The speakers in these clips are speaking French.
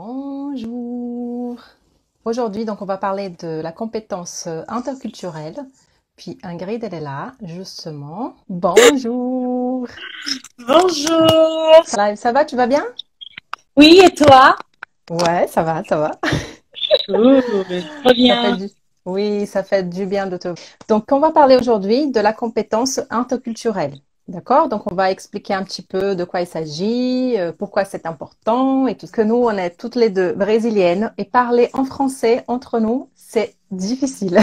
Bonjour. Aujourd'hui, donc, on va parler de la compétence interculturelle. Puis Ingrid, elle est là, justement. Bonjour. Bonjour. Ça va, tu vas bien? Oui, et toi? Ouais, ça va, ça va. Cool, trop Ça fait bien. du... Oui, ça fait du bien de te... Donc, on va parler aujourd'hui de la compétence interculturelle. D'accord? Donc, on va expliquer un petit peu de quoi il s'agit, pourquoi c'est important et tout. Que nous, on est toutes les deux brésiliennes et parler en français entre nous, c'est difficile.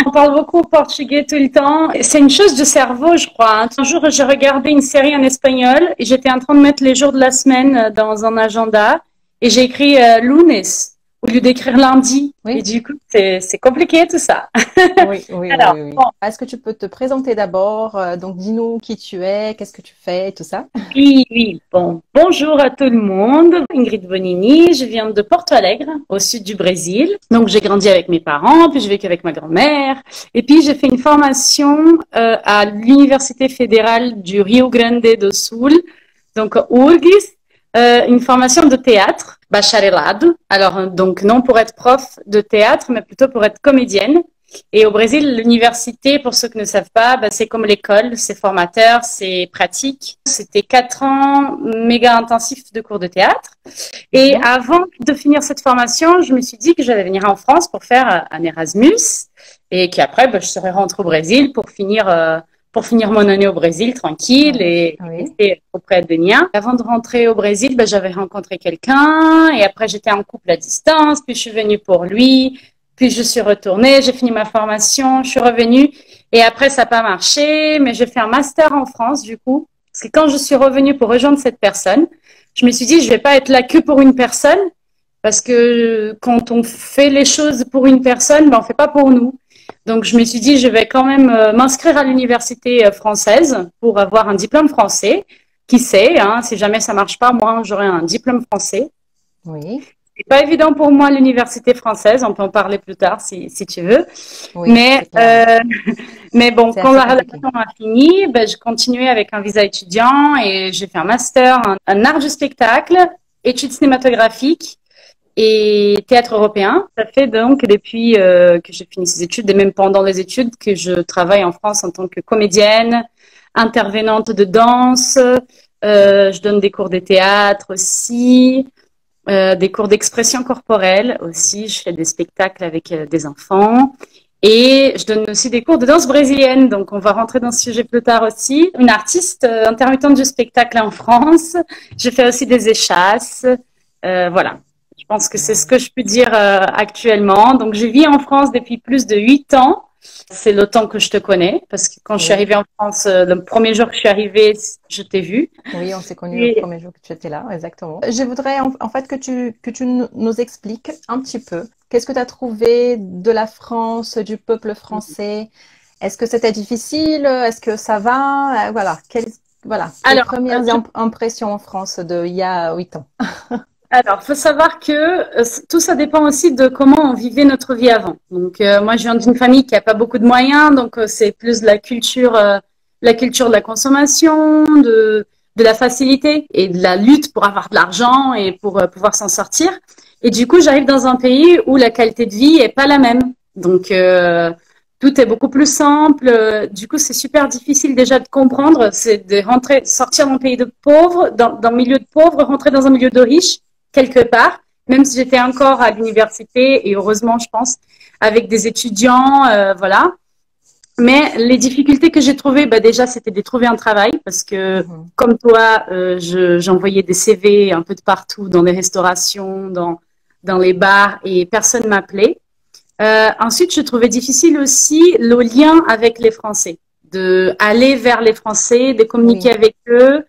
On parle beaucoup portugais tout le temps. C'est une chose du cerveau, je crois, hein. Un jour, j'ai regardé une série en espagnol et j'étais en train de mettre les jours de la semaine dans un agenda et j'ai écrit lunes au lieu d'écrire lundi. Et Oui? du coup, c'est compliqué tout ça. Oui, oui, oui, Alors, oui, oui. bon, Est-ce que tu peux te présenter d'abord? Donc, dis-nous qui tu es, qu'est-ce que tu fais et tout ça. oui, oui. Bon, bonjour à tout le monde. Ingrid Bonini, je viens de Porto Alegre, au sud du Brésil. Donc, j'ai grandi avec mes parents, puis j'ai vécu avec ma grand-mère. Et puis, j'ai fait une formation à l'Université fédérale du Rio Grande do Sul, donc URGS, une formation de théâtre, bacharelado. Alors, donc, non pour être prof de théâtre, mais plutôt pour être comédienne. Et au Brésil, l'université, pour ceux qui ne savent pas, bah, c'est comme l'école, c'est formateur, c'est pratique. C'était 4 ans méga intensifs de cours de théâtre. Et Mhm. avant de finir cette formation, je me suis dit que j'allais venir en France pour faire un Erasmus et qu'après, bah, je serais rentrée au Brésil pour finir mon année au Brésil tranquille Oui, et oui. rester auprès de Nia. Avant de rentrer au Brésil, bah, j'avais rencontré quelqu'un et après j'étais en couple à distance, puis je suis venue pour lui. Puis je suis retournée, j'ai fini ma formation, je suis revenue et après ça n'a pas marché, mais j'ai fait un master en France du coup. Parce que quand je suis revenue pour rejoindre cette personne, je me suis dit je vais pas être là que pour une personne parce que quand on fait les choses pour une personne, ben on fait pas pour nous. Donc je me suis dit je vais quand même m'inscrire à l'université française pour avoir un diplôme français. Qui sait, hein, si jamais ça marche pas, moi j'aurai un diplôme français. Oui, C'est pas évident pour moi l'université française, on peut en parler plus tard si tu veux. oui, Mais, c'est clair. mais bon, C'est quand assez la compliqué. relation a fini, ben, j'ai continué avec un visa étudiant et j'ai fait un master en art du spectacle, études cinématographiques et théâtre européen. Ça fait donc depuis que j'ai fini ces études et même pendant les études que je travaille en France en tant que comédienne, intervenante de danse. Je donne des cours de théâtre aussi. Des cours d'expression corporelle aussi. Je fais des spectacles avec des enfants. Et je donne aussi des cours de danse brésilienne. Donc, on va rentrer dans ce sujet plus tard aussi. Une artiste intermittente du spectacle en France. Je fais aussi des échasses. Voilà. Je pense que c'est ce que je peux dire actuellement. Donc, je vis en France depuis plus de 8 ans. C'est le temps que je te connais, parce que quand je suis Oui, arrivée en France, le premier jour que je suis arrivée, je t'ai vue. oui, on s'est connus le Et premier jour que tu étais là, exactement. Je voudrais en fait que tu nous expliques un petit peu qu'est-ce que tu as trouvé de la France, du peuple français. Est-ce que c'était difficile? Est-ce que ça va? Voilà, voilà, tes alors, premières impressions en France de il y a 8 ans. faut savoir que tout ça dépend aussi de comment on vivait notre vie avant. Donc, moi, je viens d'une famille qui a pas beaucoup de moyens, donc c'est plus la culture de la consommation, de la facilité et de la lutte pour avoir de l'argent et pour pouvoir s'en sortir. Et du coup, j'arrive dans un pays où la qualité de vie est pas la même. Donc, tout est beaucoup plus simple. Du coup, c'est super difficile déjà de comprendre. C'est de rentrer, sortir d'un pays de pauvres, d'un milieu de pauvres, rentrer dans un milieu de riches quelque part, même si j'étais encore à l'université et heureusement, je pense, avec des étudiants, voilà. Mais les difficultés que j'ai trouvées, bah déjà, c'était de trouver un travail parce que, Mhm. comme toi, j'envoyais des CV un peu de partout, dans les restaurations, dans les bars et personne m'appelait. Ensuite, je trouvais difficile aussi le lien avec les Français, de aller vers les Français, de communiquer Oui. avec eux.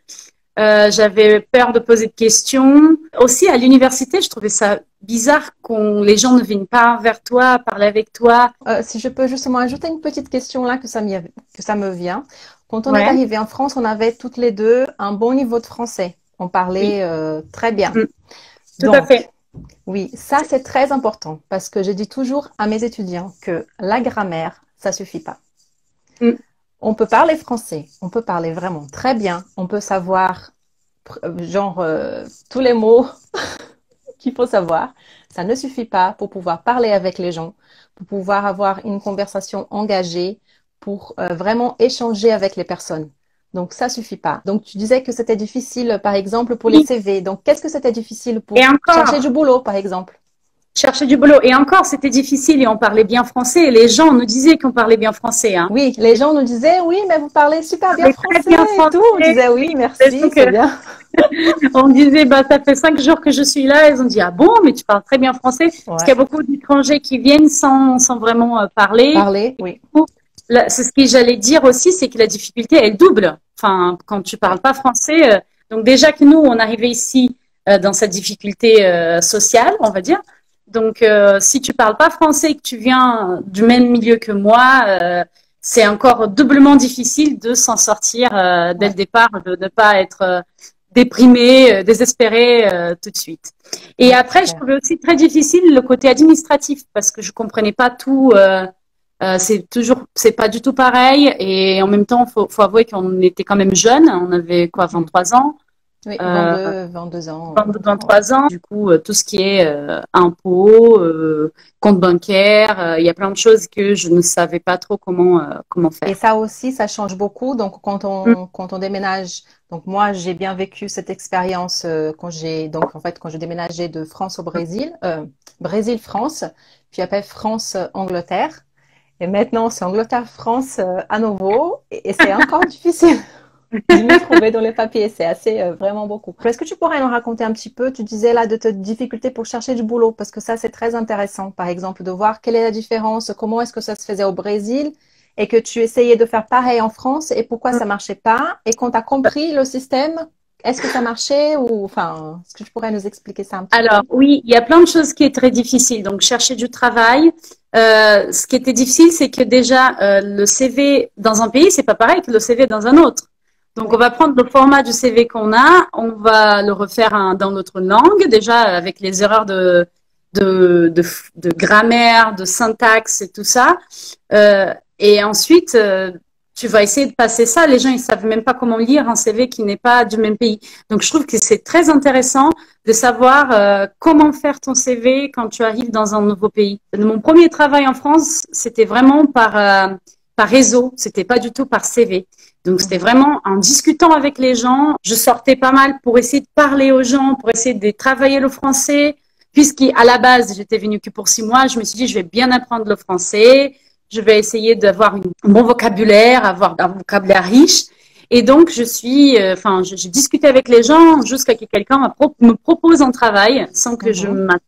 J'avais peur de poser de questions. Aussi, à l'université, je trouvais ça bizarre qu'on les gens ne viennent pas vers toi, parler avec toi. Si je peux justement ajouter une petite question là que ça me vient. Quand on est Ouais, arrivé en France, on avait toutes les deux un bon niveau de français. On oui, parlait très bien. mm, tout à Donc, fait. oui, ça c'est très important parce que je dis toujours à mes étudiants que la grammaire, ça suffit pas. Mm, On peut parler français, on peut parler vraiment très bien, on peut savoir genre tous les mots, qu'il faut savoir, ça ne suffit pas pour pouvoir parler avec les gens, pour pouvoir avoir une conversation engagée, pour vraiment échanger avec les personnes. Donc, ça suffit pas. Donc, tu disais que c'était difficile, par exemple, pour les Oui. CV. Donc, qu'est-ce que c'était difficile pour Et chercher encore, du boulot, par exemple? chercher du boulot. Et encore, c'était difficile et on parlait bien français. Et les gens nous disaient qu'on parlait bien français, hein. Oui, les gens nous disaient, oui, mais vous parlez super On bien parlait très français bien et tout. On français. disait, oui, Et merci, donc, c'est bien. on disait, bah, ça fait 5 jours que je suis là. Ils ont dit, ah bon, mais tu parles très bien français. Parce qu'il y Ouais. a beaucoup d'étrangers qui viennent sans vraiment parler. Parler, oui. C'est ce que j'allais dire aussi, c'est que la difficulté, elle double. Enfin, quand tu Ouais. parles pas français, donc déjà que nous, on arrivait ici dans cette difficulté sociale, on va dire. Donc, si tu parles pas français et que tu viens du même milieu que moi, c'est encore doublement difficile de s'en sortir dès le Ouais. départ, de ne pas être déprimé, désespéré tout de suite. Et Ouais, c'est après, je clair. trouvais aussi très difficile le côté administratif parce que je comprenais pas tout. C'est pas du tout pareil. Et en même temps, faut avouer qu'on était quand même jeunes. On avait quoi, Mhm. 23 ans, Oui, euh, 22 ans, 22, 23, ouais. 23 ans. Du coup, tout ce qui est impôts, compte bancaire, il y a plein de choses que je ne savais pas trop comment Et faire. ça aussi, ça change beaucoup. Donc, Mm, quand on déménage, donc moi, j'ai bien vécu cette expérience quand donc en fait, quand j'ai déménagé de France au Brésil, Brésil-France, puis après France-Angleterre. Et maintenant, c'est Angleterre-France à nouveau. Et c'est encore difficile de m'y trouver dans les papiers. C'est assez, vraiment beaucoup. Est-ce que tu pourrais nous raconter un petit peu, tu disais là, de tes difficultés pour chercher du boulot? Parce que ça, c'est très intéressant. Par exemple, de voir quelle est la différence, comment est-ce que ça se faisait au Brésil et que tu essayais de faire pareil en France et pourquoi ça mm. marchait pas. Et quand tu as compris le système, est-ce que ça marchait ou, enfin, est-ce que tu pourrais nous expliquer ça un petit peu? Alors, oui, il y a plein de choses qui est très difficiles. Donc, chercher du travail. Ce qui était difficile, c'est que déjà, le CV dans un pays, c'est pas pareil que le CV dans un autre. Donc, on Oui. va prendre le format du CV qu'on a, on va le refaire dans notre langue, déjà avec les erreurs de, de grammaire, de syntaxe et tout ça. Et ensuite, tu vas essayer de passer ça. Les gens, ils savent même pas comment lire un CV qui n'est pas du même pays. Donc, je trouve que c'est très intéressant de savoir comment faire ton CV quand tu arrives dans un nouveau pays. Mon premier travail en France, c'était vraiment par réseau, c'était pas du tout par CV. Donc c'était Mhm. vraiment en discutant avec les gens. Je sortais pas mal pour essayer de parler aux gens, pour essayer de travailler le français. Puisqu'à la base, j'étais venue que pour 6 mois, je me suis dit, je vais bien apprendre le français. Je vais essayer d'avoir un bon vocabulaire, avoir un vocabulaire riche. Et donc, j'ai discuté avec les gens jusqu'à ce que quelqu'un me propose un travail sans que je Mhm. m'attende.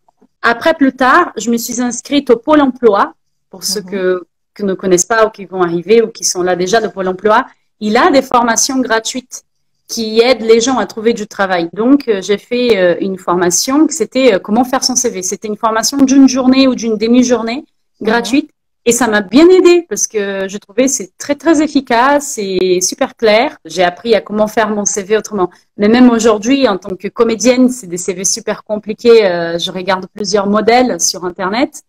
Après, plus tard, je me suis inscrite au Pôle emploi. Pour ceux Mhm. qui ne connaissent pas ou qui vont arriver ou qui sont là déjà, le Pôle emploi, il a des formations gratuites qui aident les gens à trouver du travail. Donc, j'ai fait une formation, c'était comment faire son CV. C'était une formation d'une journée ou d'une demi-journée Mhm. gratuite. Et ça m'a bien aidé parce que je trouvais c'est très très efficace et super clair. J'ai appris à comment faire mon CV autrement. Mais même aujourd'hui, en tant que comédienne, c'est des CV super compliqués. Je regarde plusieurs modèles sur Internet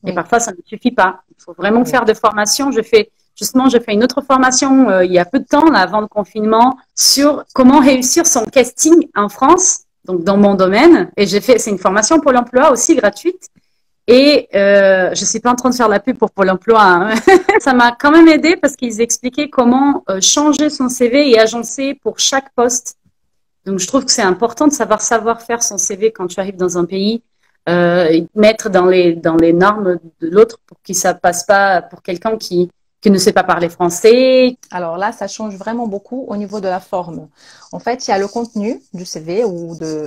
et Oui, parfois ça ne suffit pas. Il faut vraiment oui. faire des formations. J'ai fait une autre formation il y a peu de temps, là, avant le confinement, sur comment réussir son casting en France, donc dans mon domaine. Et c'est une formation Pôle emploi aussi gratuite. Et je suis pas en train de faire la pub pour Pôle emploi, hein. Ça m'a quand même aidé parce qu'ils expliquaient comment changer son CV et agencer pour chaque poste. Donc je trouve que c'est important de savoir faire son CV quand tu arrives dans un pays, et mettre dans les normes de l'autre pour que ça passe pas pour quelqu'un qui ne sait pas parler français. Alors là, ça change vraiment beaucoup au niveau de la forme. En fait, il y a le contenu du CV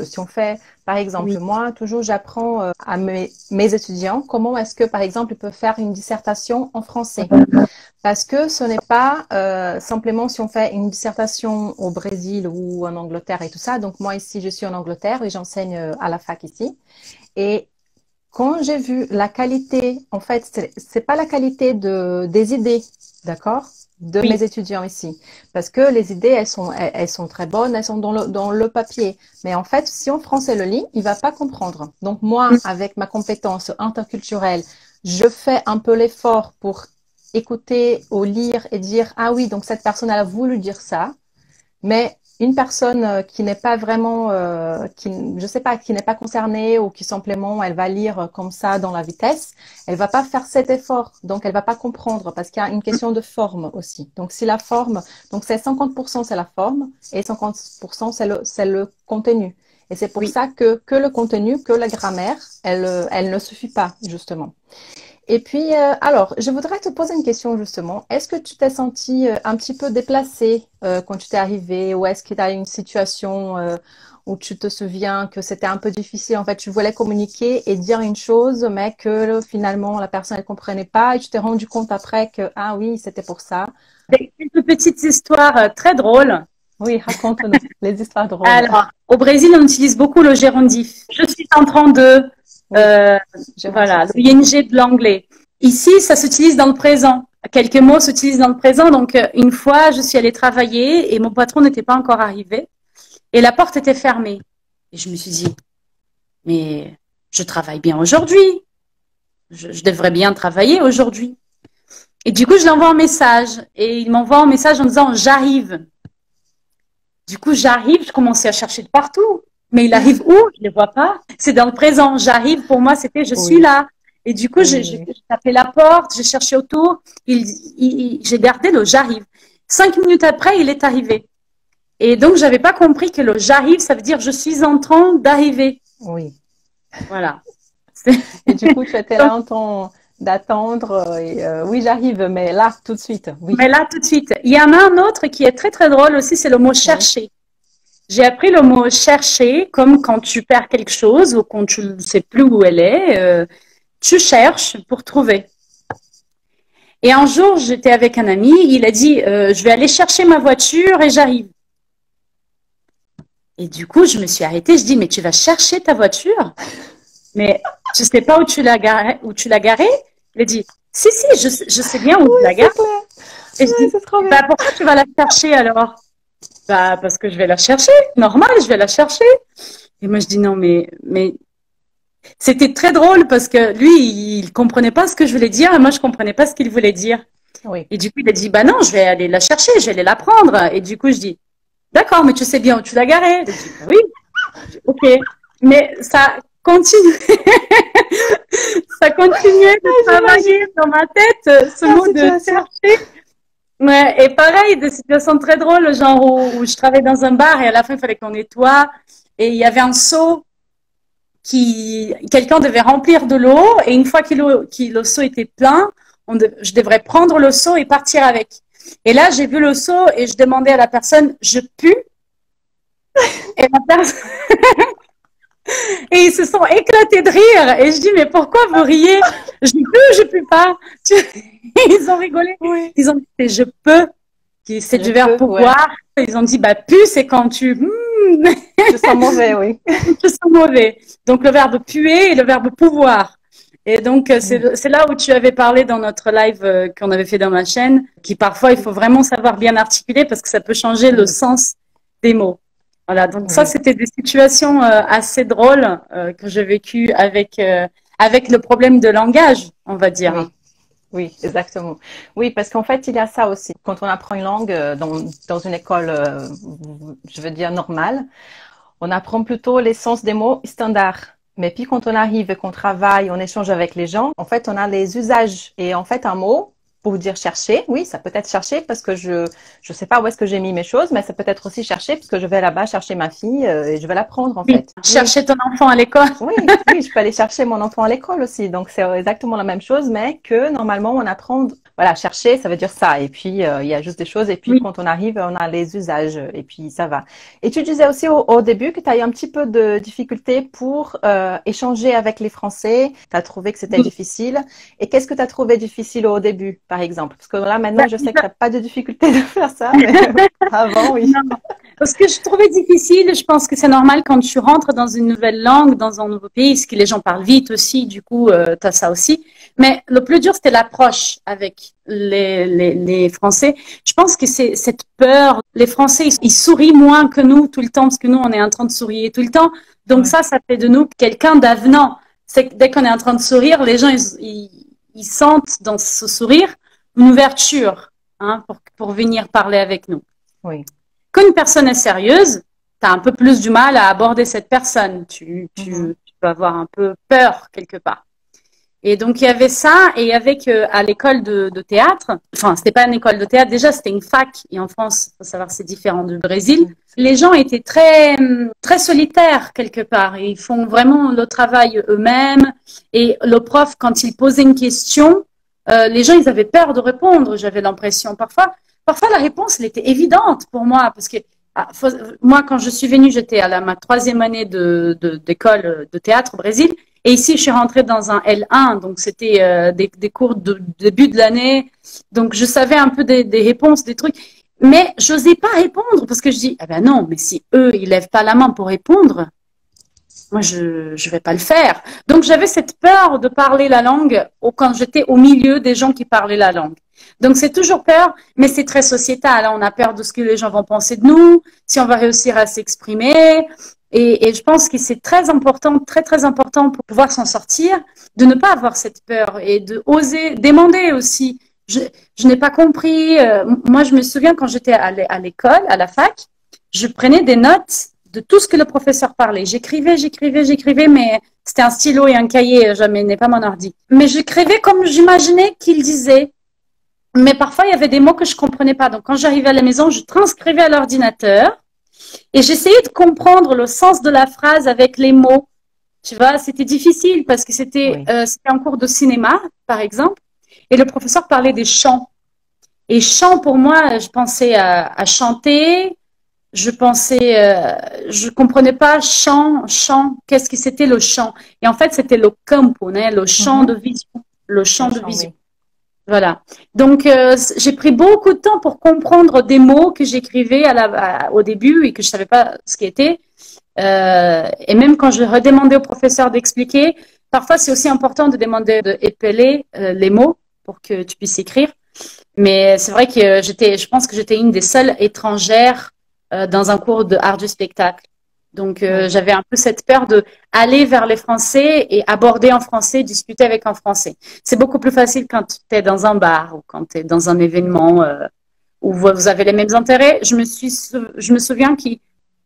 si on fait, par exemple, Oui. moi, toujours, j'apprends à mes étudiants comment est-ce que, par exemple, ils peuvent faire une dissertation en français. Parce que ce n'est pas simplement si on fait une dissertation au Brésil ou en Angleterre et tout ça. Donc moi, ici, je suis en Angleterre et j'enseigne à la fac ici. Et quand j'ai vu la qualité, en fait, c'est pas la qualité des idées, d'accord, de Oui. mes étudiants ici, parce que les idées, elles sont très bonnes, elles sont dans le papier. Mais en fait, si en français le lit, il va pas comprendre. Donc moi, avec ma compétence interculturelle, je fais un peu l'effort pour écouter ou lire et dire, ah oui, donc cette personne elle a voulu dire ça, mais une personne qui n'est pas vraiment, je sais pas, qui n'est pas concernée ou qui simplement elle va lire comme ça dans la vitesse, elle va pas faire cet effort, donc elle va pas comprendre parce qu'il y a une question de forme aussi. Donc si la forme, donc c'est 50% c'est la forme et 50% c'est le contenu. Et c'est pour Oui. ça que le contenu, que la grammaire, elle ne suffit pas justement. Et puis, alors, je voudrais te poser une question justement. Est-ce que tu t'es senti un petit peu déplacée quand tu t'es arrivée ou est-ce que tu as une situation où tu te souviens que c'était un peu difficile? En fait, tu voulais communiquer et dire une chose, mais que finalement la personne ne comprenait pas et tu t'es rendu compte après que, ah oui, c'était pour ça. Quelques petites histoires très drôles. Oui, raconte-nous les histoires drôles. Alors, au Brésil, on utilise beaucoup le gérondif. Je suis en train de, Oui, j'ai rendu voilà, le aussi. ing de l'anglais. Ici, ça s'utilise dans le présent. Quelques mots s'utilisent dans le présent. Donc, une fois, je suis allée travailler et mon patron n'était pas encore arrivé et la porte était fermée. Et je me suis dit, mais je travaille bien aujourd'hui. Je devrais bien travailler aujourd'hui. Et du coup, je lui envoie un message et il m'envoie un message en disant, j'arrive. Du coup, j'arrive, je commençais à chercher de partout. Mais il arrive où? Je ne le vois pas. C'est dans le présent. J'arrive, pour moi, c'était je suis Oui, là. Et du coup, oui, j'ai oui. tapé la porte, j'ai cherché autour. J'ai gardé le j'arrive. 5 minutes après, il est arrivé. Et donc, j'avais pas compris que le j'arrive, ça veut dire je suis en train d'arriver. Oui. Voilà. Et du coup, tu étais Donc, là en train d'attendre. Et, oui, j'arrive, mais là, tout de suite. Oui, mais là, tout de suite. Il y en a un autre qui est très, très drôle aussi, c'est le mot oui, chercher. J'ai appris le mot chercher comme quand tu perds quelque chose ou quand tu ne sais plus où elle est, tu cherches pour trouver. Et un jour, j'étais avec un ami, il a dit, je vais aller chercher ma voiture et j'arrive. Et du coup, je me suis arrêtée, je dis, mais tu vas chercher ta voiture? Mais tu sais pas où tu l'as garée, où tu l'as garée? Il a dit, si, si, je sais bien où je oui, la gare. c'est clair. Et je Oui, dis, c'est trop bien. bah, pourquoi tu vas la chercher alors? Bah, parce que je vais la chercher. Normal, je vais la chercher. Et moi, je dis, non, mais c'était très drôle parce que lui, il comprenait pas ce que je voulais dire et moi, je comprenais pas ce qu'il voulait dire. Oui, Et du coup, il a dit, bah non, je vais aller la chercher, je vais aller la prendre. Et du coup, je dis, d'accord, mais tu sais bien où tu l'as garée. Il dit, bah oui, ok. Mais ça continue, ça continuait de j'imagine travailler dans ma tête, ce la mot de situation. chercher. Ouais, et pareil, des situations très drôles, genre où je travaillais dans un bar et à la fin, il fallait qu'on nettoie. Et il y avait un seau quelqu'un devait remplir de l'eau et une fois que le seau était plein, je devrais prendre le seau et partir avec. Et là, j'ai vu le seau et je demandais à la personne, je pue? Et la personne, et ils se sont éclatés de rire. Et je dis, mais pourquoi vous riez? Je pue pas. Ils ont rigolé. Oui, Ils ont dit, c'est je peux. C'est je du verbe peux, ouais. pouvoir. Ils ont dit, bah, pu, c'est quand tu, Je sens mauvais, oui. je sens mauvais. Donc, le verbe puer et le verbe pouvoir. Et donc, Oui, c'est là où tu avais parlé dans notre live qu'on avait fait dans ma chaîne, qui parfois, il faut vraiment savoir bien articuler parce que ça peut changer le oui, sens des mots. Voilà, donc ça, oui, c'était des situations assez drôles que j'ai vécues avec le problème de langage, on va dire. oui. Oui, exactement. Oui, parce qu'en fait, il y a ça aussi. Quand on apprend une langue dans une école, je veux dire normale, on apprend plutôt l'essence des mots standards. Mais puis quand on arrive et qu'on travaille, on échange avec les gens, en fait, on a les usages. Et en fait, un mot, pour dire chercher, oui, ça peut être chercher parce que je sais pas où est-ce que j'ai mis mes choses, mais ça peut être aussi chercher parce que je vais là-bas chercher ma fille et je vais la prendre en Oui, fait. Oui, chercher ton enfant à l'école. oui, oui, je peux aller chercher mon enfant à l'école aussi. Donc, c'est exactement la même chose, mais que normalement, on apprend, voilà, chercher, ça veut dire ça. Et puis, il y a juste des choses. Et puis, Oui, quand on arrive, on a les usages. Et puis, ça va. Et tu disais aussi au début que tu as eu un petit peu de difficulté pour échanger avec les Français. Tu as trouvé que c'était oui. difficile. Et qu'est-ce que tu as trouvé difficile au début, par exemple? Parce que là, maintenant, Ben, je sais que tu n'as pas de difficulté de faire ça, mais avant, oui. non. Ce que je trouvais difficile, je pense que c'est normal quand tu rentres dans une nouvelle langue, dans un nouveau pays, parce que les gens parlent vite aussi, du coup, tu as ça aussi. Mais le plus dur, c'était l'approche avec les Français. Je pense que c'est cette peur. Les Français, ils sourient moins que nous tout le temps, parce que nous, on est en train de sourire tout le temps. Donc Ouais, ça fait de nous quelqu'un d'avenant. C'est que dès qu'on est en train de sourire, les gens, ils sentent dans ce sourire une ouverture, hein, pour venir parler avec nous. oui. Quand une personne est sérieuse, tu as un peu plus du mal à aborder cette personne. Tu peux avoir un peu peur quelque part. Et donc, il y avait ça, et avec à l'école de théâtre, enfin, c'était pas une école de théâtre, déjà, c'était une fac, et en France, faut savoir, c'est différent du Brésil. Les gens étaient très solitaires, quelque part, et ils font vraiment le travail eux-mêmes, et le prof, quand il posait une question, les gens, ils avaient peur de répondre, j'avais l'impression. Parfois, la réponse, elle était évidente pour moi, parce que moi, quand je suis venue, j'étais à ma 3e année d'école de théâtre au Brésil. Et ici, je suis rentrée dans un L1, donc c'était des cours de début de l'année. Donc, je savais un peu des réponses, des trucs. Mais j'osais pas répondre parce que je dis, ah ben non, mais si eux, ils lèvent pas la main pour répondre, moi, je vais pas le faire. Donc, j'avais cette peur de parler la langue quand j'étais au milieu des gens qui parlaient la langue. Donc, c'est toujours peur, mais c'est très sociétal. On a peur de ce que les gens vont penser de nous, si on va réussir à s'exprimer. Et je pense que c'est très important, très important pour pouvoir s'en sortir, de ne pas avoir cette peur et de oser demander aussi. Je n'ai pas compris. Moi, je me souviens quand j'étais à l'école, à la fac, je prenais des notes de tout ce que le professeur parlait. J'écrivais, mais c'était un stylo et un cahier. N'ai pas mon ordi. Mais j'écrivais comme j'imaginais qu'il disait. Mais parfois, il y avait des mots que je comprenais pas. Donc, quand j'arrivais à la maison, je transcrivais à l'ordinateur. Et j'essayais de comprendre le sens de la phrase avec les mots. Tu vois, c'était difficile parce que c'était un cours de cinéma, par exemple, et le professeur parlait des chants. Et chant, pour moi, je pensais à chanter, je comprenais pas chant, qu'est-ce que c'était le chant? Et en fait, c'était le campo, le champ de vision, le champ de vision. Oui. Voilà. Donc, j'ai pris beaucoup de temps pour comprendre des mots que j'écrivais au début et que je savais pas ce qui était. Et même quand je redemandais au professeur d'expliquer, parfois c'est aussi important de demander d'épeler les mots pour que tu puisses écrire. Mais c'est vrai que je pense que j'étais une des seules étrangères dans un cours de art du spectacle. Donc, j'avais un peu cette peur de aller vers les Français et aborder en français, discuter avec en français. C'est beaucoup plus facile quand tu es dans un bar ou quand tu es dans un événement où vous avez les mêmes intérêts. Je me souviens que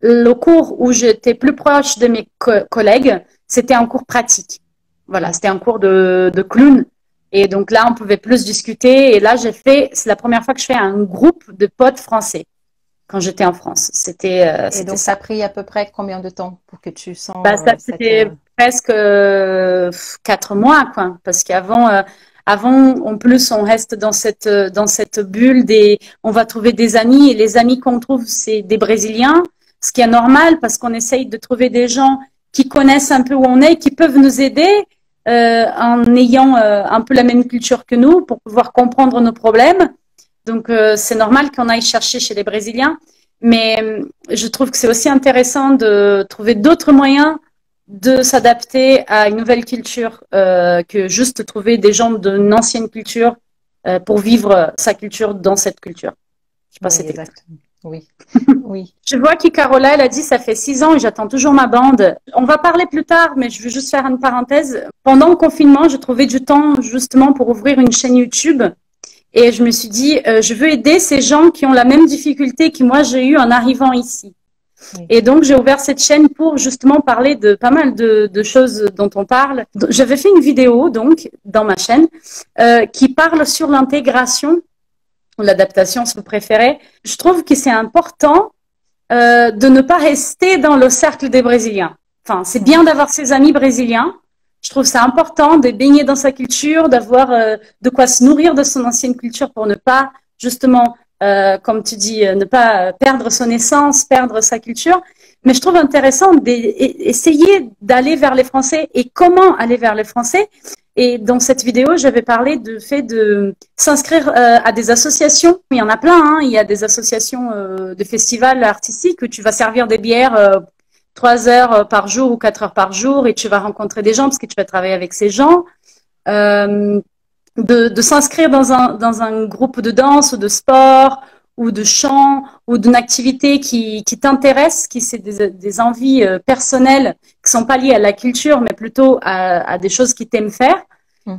le cours où j'étais plus proche de mes collègues, c'était un cours pratique. Voilà, c'était un cours de clown. Et donc là, on pouvait plus discuter. Et là, c'est la première fois que je fais un groupe de potes français. Quand j'étais en France, c'était. Et donc, ça a pris à peu près combien de temps pour que tu sens c'était presque 4 mois, quoi. Parce qu'avant, en plus, on reste dans cette bulle on va trouver des amis et les amis qu'on trouve, c'est des Brésiliens, ce qui est normal parce qu'on essaye de trouver des gens qui connaissent un peu où on est, qui peuvent nous aider en ayant un peu la même culture que nous pour pouvoir comprendre nos problèmes. Donc, c'est normal qu'on aille chercher chez les Brésiliens, mais je trouve que c'est aussi intéressant de trouver d'autres moyens de s'adapter à une nouvelle culture que juste trouver des gens d'une ancienne culture pour vivre sa culture dans cette culture. Je sais pas si c'était exactement. Oui. Oui. Je vois que Carola, elle a dit ça fait 6 ans et j'attends toujours ma bande. On va parler plus tard, mais je veux juste faire une parenthèse. Pendant le confinement, j'ai trouvé du temps justement pour ouvrir une chaîne YouTube. Et je me suis dit, je veux aider ces gens qui ont la même difficulté que moi j'ai eu en arrivant ici. Oui. Et donc, j'ai ouvert cette chaîne pour justement parler de pas mal de choses dont on parle. J'avais fait une vidéo, donc, dans ma chaîne, qui parle sur l'intégration, ou l'adaptation, si vous préférez. Je trouve que c'est important de ne pas rester dans le cercle des Brésiliens. Enfin, c'est bien d'avoir ses amis brésiliens. Je trouve ça important de baigner dans sa culture, d'avoir de quoi se nourrir de son ancienne culture pour ne pas, justement, comme tu dis, ne pas perdre son essence, perdre sa culture. Mais je trouve intéressant d'essayer d'aller vers les Français et comment aller vers les Français. Et dans cette vidéo, j'avais parlé du fait de s'inscrire à des associations. Il y en a plein, hein. Il y a des associations de festivals artistiques où tu vas servir des bières 3 heures par jour ou 4 heures par jour et tu vas rencontrer des gens parce que tu vas travailler avec ces gens. De s'inscrire dans un groupe de danse ou de sport ou de chant ou d'une activité qui t'intéresse, qui c'est des envies personnelles qui sont pas liées à la culture mais plutôt à des choses qui t'aiment faire.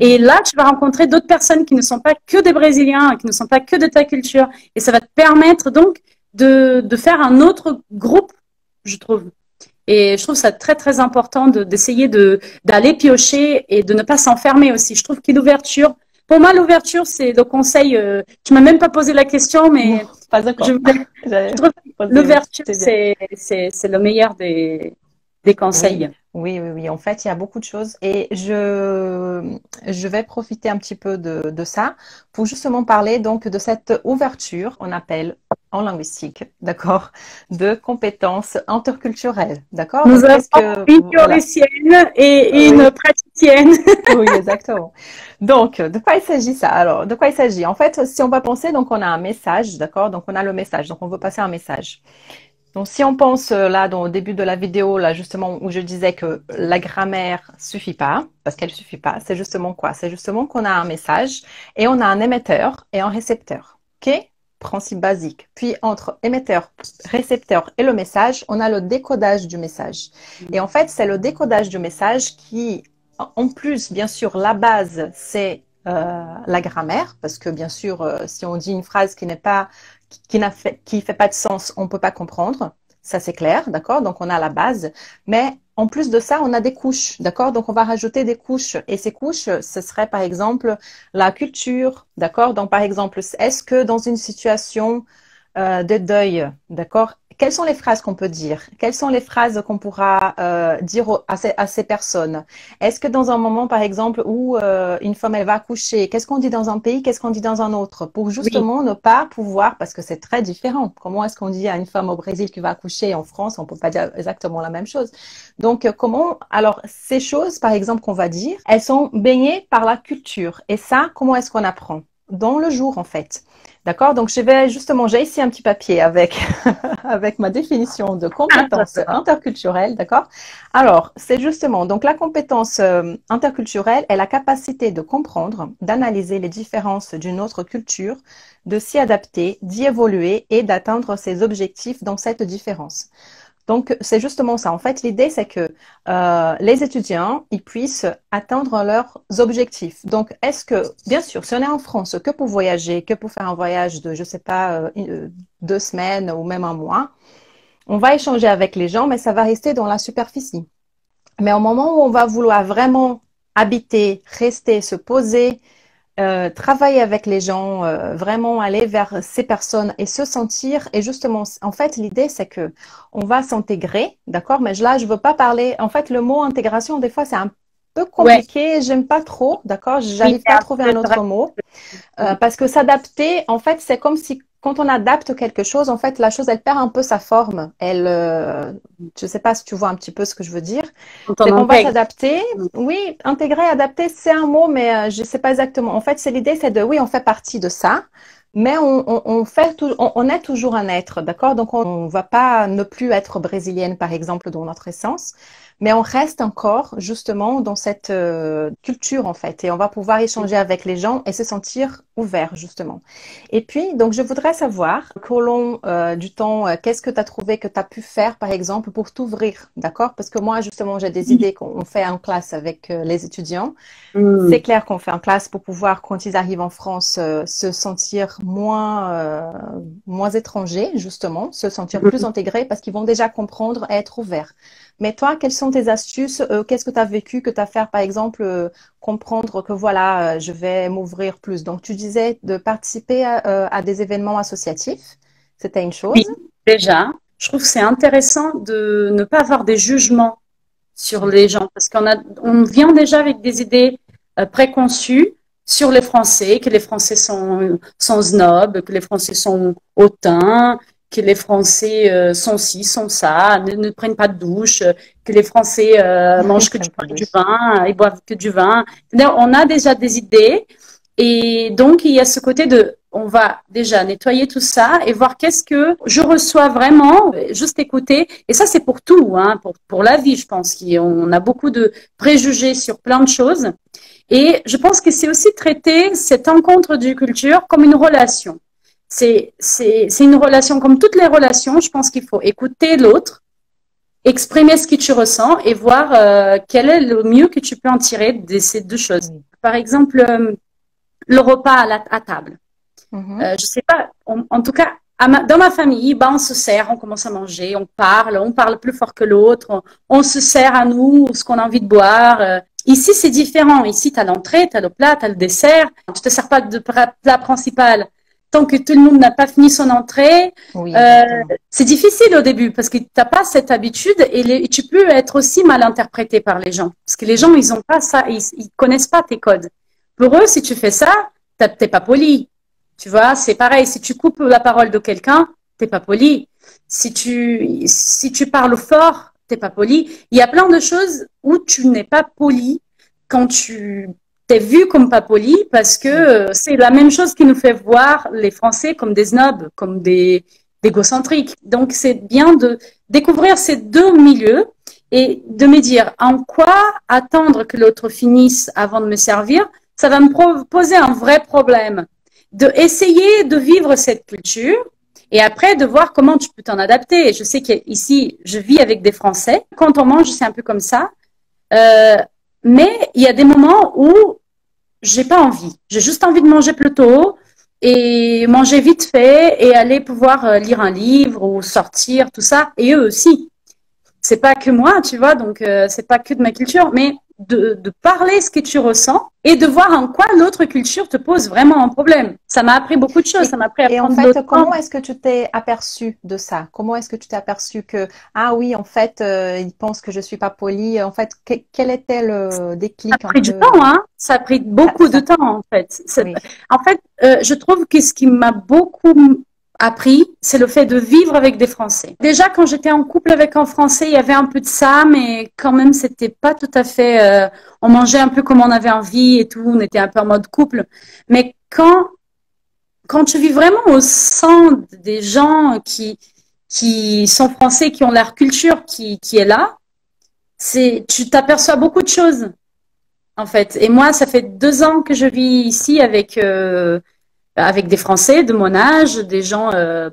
Et là, tu vas rencontrer d'autres personnes qui ne sont pas que des Brésiliens, qui ne sont pas que de ta culture. Et ça va te permettre donc de faire un autre groupe, je trouve. Et je trouve ça très, très important d'essayer d'aller piocher et de ne pas s'enfermer aussi. Je trouve que l'ouverture, pour moi, l'ouverture, c'est le conseil. Tu m'as même pas posé la question, Non, mais pas encore. je trouve que l'ouverture, c'est le meilleur des Oui, conseils. oui, oui, oui. En fait, il y a beaucoup de choses et je vais profiter un petit peu de ça pour justement parler donc de cette ouverture, on appelle en linguistique, d'accord, de compétences interculturelles, d'accord? Nous Donc, avons qu'est-ce que, une voilà, théoricienne et oui, une praticienne. oui, exactement. Donc, de quoi il s'agit ça? Alors, de quoi il s'agit? En fait, si on va penser, donc on a un message, d'accord? Donc, on a le message, donc on veut passer un message. Donc, si on pense là, au début de la vidéo, là, justement, où je disais que la grammaire suffit pas, parce qu'elle suffit pas, c'est justement quoi? C'est justement qu'on a un message et on a un émetteur et un récepteur. OK? Principe basique. Puis, entre émetteur, récepteur et le message, on a le décodage du message. Et en fait, c'est le décodage du message qui, en plus, bien sûr, la base, c'est la grammaire, parce que bien sûr, si on dit une phrase qui fait pas de sens, on peut pas comprendre. Ça, c'est clair, d'accord? Donc, on a la base. Mais en plus de ça, on a des couches, d'accord? Donc, on va rajouter des couches. Et ces couches, ce serait par exemple la culture, d'accord? Donc, par exemple, est-ce que dans une situation de deuil, d'accord? Quelles sont les phrases qu'on peut dire? Quelles sont les phrases qu'on pourra dire à ces personnes? Est-ce que dans un moment, par exemple, où une femme elle va accoucher, qu'est-ce qu'on dit dans un pays, qu'est-ce qu'on dit dans un autre? Pour Oui, justement ne pas pouvoir, parce que c'est très différent. Comment est-ce qu'on dit à une femme au Brésil qui va accoucher en France? On peut pas dire exactement la même chose. Donc, comment? Alors, ces choses, par exemple, qu'on va dire, elles sont baignées par la culture. Et ça, comment est-ce qu'on apprend? Dans le jour, en fait. D'accord? Donc, j'ai ici un petit papier avec, avec ma définition de compétence j'adore. interculturelle. D'accord? Alors, c'est justement, donc la compétence interculturelle est la capacité de comprendre, d'analyser les différences d'une autre culture, de s'y adapter, d'y évoluer et d'atteindre ses objectifs dans cette différence. Donc, c'est justement ça. En fait, l'idée, c'est que les étudiants, ils puissent atteindre leurs objectifs. Donc, est-ce que, bien sûr, si on est en France, que pour voyager, que pour faire un voyage de, je sais pas, 2 semaines ou même un mois, on va échanger avec les gens, mais ça va rester dans la superficie. Mais au moment où on va vouloir vraiment habiter, rester, se poser, travailler avec les gens, vraiment aller vers ces personnes et se sentir. Et justement, en fait, l'idée, c'est que on va s'intégrer, d'accord? Mais là, je veux pas parler. En fait, le mot intégration, des fois, c'est un peu Ouais, compliqué. J'aime pas trop, d'accord? oui, J'arrive c'est pas à un trouver peu un vrai. autre mot. Parce que s'adapter, en fait, c'est comme si quand on adapte quelque chose, en fait, la chose, elle perd un peu sa forme. Je sais pas si tu vois un petit peu ce que je veux dire. Quand C'est on qu'on va intègre. s'adapter. Oui, intégrer, adapter, c'est un mot, mais je sais pas exactement. En fait, c'est l'idée, c'est de, oui, on fait partie de ça, mais on est toujours un être, d'accord? Donc, on va pas ne plus être brésilienne, par exemple, dans notre essence. Mais on reste encore justement dans cette culture en fait et on va pouvoir échanger avec les gens et se sentir ouvert justement. Et puis, donc je voudrais savoir, qu'au long du temps, qu'est-ce que tu as trouvé que tu as pu faire par exemple pour t'ouvrir, d'accord? Parce que moi justement j'ai des idées qu'on fait en classe avec les étudiants. C'est Hmm. clair qu'on fait en classe pour pouvoir, quand ils arrivent en France, se sentir moins étrangers, justement, se sentir plus intégrés parce qu'ils vont déjà comprendre et être ouverts. Mais toi, quelles sont tes astuces? Qu'est-ce que tu as vécu, que tu as fait, par exemple, comprendre que voilà, je vais m'ouvrir plus. Donc, tu disais de participer à des événements associatifs. C'était une Oui, chose. déjà, je trouve que c'est intéressant de ne pas avoir des jugements sur les gens parce on vient déjà avec des idées préconçues sur les Français, que les Français sont snobs, que les Français sont hautains, que les Français sont ci, sont ça, ne prennent pas de douche, que les Français Ils mangent que du prennent pas pain de et du douche. vin, ils boivent que du vin. C'est-à-dire, on a déjà des idées et donc il y a ce côté de on va déjà nettoyer tout ça et voir qu'est-ce que je reçois vraiment, juste écouter. Et ça, c'est pour tout, hein, pour la vie, je pense. On a beaucoup de préjugés sur plein de choses. Et je pense que c'est aussi traiter cette rencontre de culture comme une relation. C'est une relation comme toutes les relations. Je pense qu'il faut écouter l'autre, exprimer ce que tu ressens et voir quel est le mieux que tu peux en tirer de ces deux choses. Oui. Par exemple, le repas à table. Mhm. Je sais pas, en tout cas, dans ma famille, bah, on se sert, on commence à manger, on parle plus fort que l'autre, on se sert à nous ce qu'on a envie de boire. Ici, c'est différent. Ici, tu as l'entrée, tu as le plat, tu as le dessert. Tu te sers pas de plat principal tant que tout le monde n'a pas fini son entrée. Oui, exactement. C'est difficile au début parce que tu n'as pas cette habitude et tu peux être aussi mal interprété par les gens. Parce que les gens, ils ont pas ça, ils connaissent pas tes codes. Pour eux, si tu fais ça, t'es pas poli. Tu vois, c'est pareil. Si tu coupes la parole de quelqu'un, t'es pas poli. Si tu parles fort, t'es pas poli. Il y a plein de choses où tu n'es pas poli quand tu t'es vu comme pas poli parce que Oui. c'est la même chose qui nous fait voir les Français comme des snobs, comme des égocentriques. Donc, c'est bien de découvrir ces deux milieux et de me dire en quoi attendre que l'autre finisse avant de me servir, ça va me poser un vrai problème. De essayer de vivre cette culture et après de voir comment tu peux t'en adapter. Je sais qu'ici, je vis avec des Français. Quand on mange, c'est un peu comme ça. Euh, mais il y a des moments où j'ai pas envie. J'ai juste envie de manger plus tôt et manger vite fait et aller pouvoir lire un livre ou sortir, tout ça. Et eux aussi. C'est pas que moi, tu vois, donc c'est pas que de ma culture, mais de parler ce que tu ressens et de voir en quoi l'autre culture te pose vraiment un problème. Ça m'a appris beaucoup de choses. Ça m'a appris à Et en prendre fait, le temps. comment est-ce que tu t'es aperçu de ça? Comment est-ce que tu t'es aperçu que, ah oui, en fait, ils pensent que je suis pas polie. En fait, quel était le Ça déclic a un pris du peu? temps, hein. Ça a pris beaucoup de Ça, temps, en fait. oui, En fait, je trouve que ce qui m'a beaucoup appris, c'est le fait de vivre avec des Français. Déjà, quand j'étais en couple avec un Français, il y avait un peu de ça, mais quand même, c'était pas tout à fait. On mangeait un peu comme on avait envie et tout. On était un peu en mode couple. Mais quand tu vis vraiment au sein des gens qui sont français, qui ont leur culture qui est là, tu t'aperçois beaucoup de choses, en fait. Et moi, ça fait 2 ans que je vis ici avec des Français de mon âge, des gens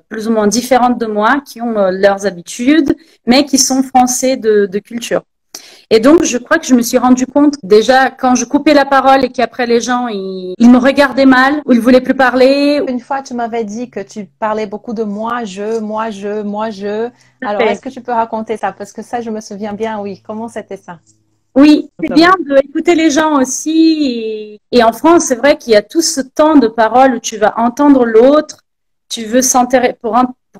plus ou moins différents de moi, qui ont leurs habitudes, mais qui sont français de culture. Et donc, je crois que je me suis rendu compte déjà quand je coupais la parole et qu'après les gens, ils me regardaient mal, ou ils voulaient plus parler. une fois, tu m'avais dit que tu parlais beaucoup de moi, je, moi, je, moi, je. Alors, est-ce que tu peux raconter ça? Parce que ça, je me souviens bien, oui. Comment c'était ça? Oui, c'est bien d'écouter les gens aussi. Et en France, c'est vrai qu'il y a tout ce temps de parole où tu vas entendre l'autre, tu veux s'intéresser pour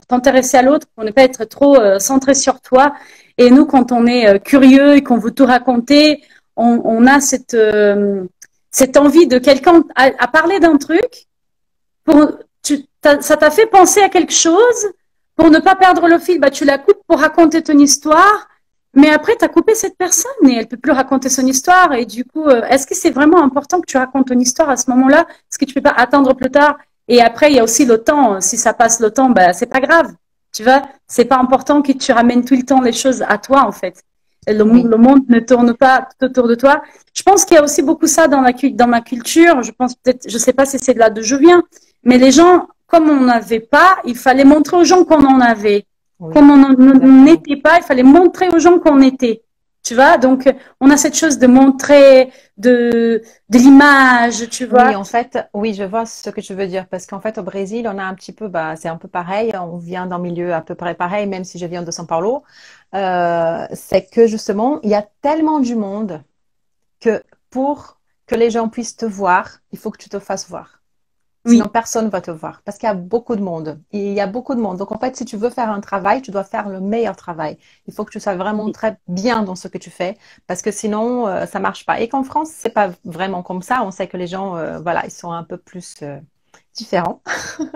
t'intéresser à l'autre, pour ne pas être trop centré sur toi. Et nous, quand on est curieux et qu'on veut tout raconter, on a cette envie de quelqu'un à parler d'un truc. Ça t'a fait penser à quelque chose. Pour ne pas perdre le fil, bah, tu la coupes pour raconter ton histoire. Mais après, tu as coupé cette personne et elle peut plus raconter son histoire. Et du coup, est-ce que c'est vraiment important que tu racontes ton histoire à ce moment-là? Est-ce que tu peux pas attendre plus tard? Et après, il y a aussi le temps. Si ça passe le temps, bah, c'est pas grave. Tu vois, c'est pas important que tu ramènes tout le temps les choses à toi, en fait. Oui. Le monde ne tourne pas tout autour de toi. Je pense qu'il y a aussi beaucoup ça dans ma culture. Je pense peut-être, je sais pas si c'est de là d'où je viens, mais les gens, comme on n'avait pas, il fallait montrer aux gens qu'on en avait. Oui, Comme on exactement. n'était pas, il fallait montrer aux gens qu'on était. Tu vois, donc on a cette chose de montrer de l'image, tu Oui, vois. en fait, oui, je vois ce que tu veux dire parce qu'en fait, au Brésil, on a un petit peu, bah, c'est un peu pareil. On vient d'un milieu à peu près pareil, même si je viens de São Paulo. C'est que justement, il y a tellement du monde que pour que les gens puissent te voir, il faut que tu te fasses voir. Sinon, Oui, personne ne va te voir parce qu'il y a beaucoup de monde. Il y a beaucoup de monde. Donc, en fait, si tu veux faire un travail, tu dois faire le meilleur travail. Il faut que tu sois vraiment oui, très bien dans ce que tu fais parce que sinon, ça marche pas. Et qu'en France, c'est pas vraiment comme ça. On sait que les gens, voilà, ils sont un peu plus différents.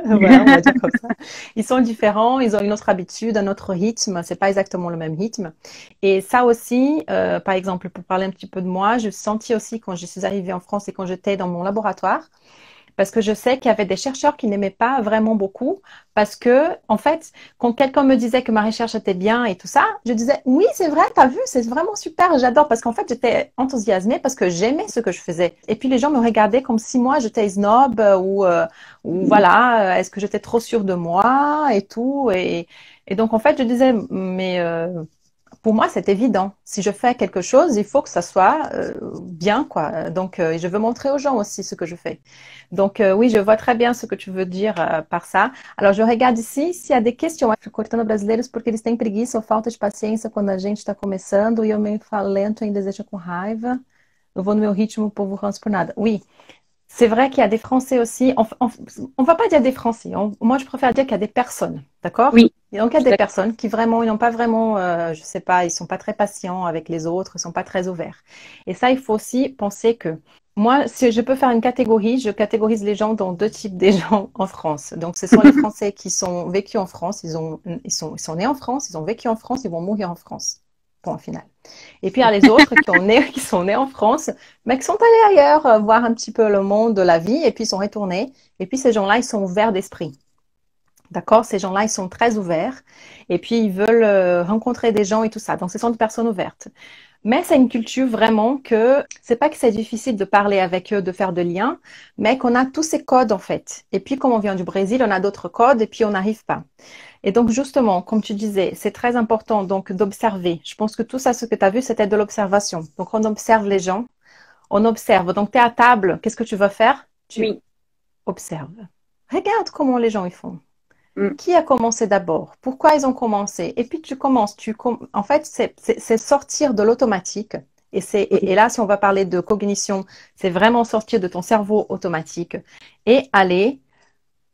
Voilà, on va dire comme ça. Ils sont différents, ils ont une autre habitude, un autre rythme. C'est pas exactement le même rythme. Et ça aussi, par exemple, pour parler un petit peu de moi, je sentis aussi quand je suis arrivée en France et quand j'étais dans mon laboratoire. Parce que je sais qu'il y avait des chercheurs qui n'aimaient pas vraiment beaucoup. Parce que, en fait, quand quelqu'un me disait que ma recherche était bien et tout ça, je disais, oui, c'est vrai, t'as vu, c'est vraiment super, j'adore. Parce qu'en fait, j'étais enthousiasmée parce que j'aimais ce que je faisais. Et puis, les gens me regardaient comme si moi, j'étais snob ou voilà, est-ce que j'étais trop sûre de moi et tout. Et donc, en fait, je disais, mais pour moi, c'est évident. Si je fais quelque chose, il faut que ça soit bien, quoi. Donc, je veux montrer aux gens aussi ce que je fais. Donc, oui, je vois très bien ce que tu veux dire par ça. Alors, je regarde ici s'il y a des questions. Cortando brasileiros porque eles têm preguiça ou falta de paciência quando a gente está começando e eu meio falo lento e desejo com raiva. Eu vou no meu ritmo, o povo ranço por nada. Oui, c'est vrai qu'il y a des Français aussi. On va pas dire des Français. Moi, je préfère dire qu'il y a des personnes, d'accord? Oui, Et donc, il y a des personnes qui vraiment, ils n'ont pas vraiment, je sais pas, ils sont pas très patients avec les autres, ils sont pas très ouverts. Et ça, il faut aussi penser que moi, si je peux faire une catégorie, je catégorise les gens dans deux types des gens en France. Donc, ce sont les Français qui sont vécus en France, ils sont nés en France, ils ont vécu en France, ils vont mourir en France. Point final. Et puis, il y a les autres qui sont nés en France, mais qui sont allés ailleurs, voir un petit peu le monde de la vie, et puis ils sont retournés. Et puis, ces gens-là, ils sont ouverts d'esprit. D'accord? Ces gens-là, ils sont très ouverts. Et puis, ils veulent rencontrer des gens et tout ça. Donc, ce sont des personnes ouvertes. Mais c'est une culture vraiment que c'est pas que c'est difficile de parler avec eux, de faire de liens, mais qu'on a tous ces codes en fait. Et puis, comme on vient du Brésil, on a d'autres codes et puis on n'arrive pas. Et donc, justement, comme tu disais, c'est très important donc d'observer. Je pense que tout ça, ce que tu as vu, c'était de l'observation. Donc, on observe les gens, on observe. Donc, tu es à table, qu'est-ce que tu vas faire? Tu observes. Regarde comment les gens ils font. Qui a commencé d'abord? Pourquoi ils ont commencé? Et puis, tu commences. En fait, c'est sortir de l'automatique. Et là, si on va parler de cognition, c'est vraiment sortir de ton cerveau automatique et aller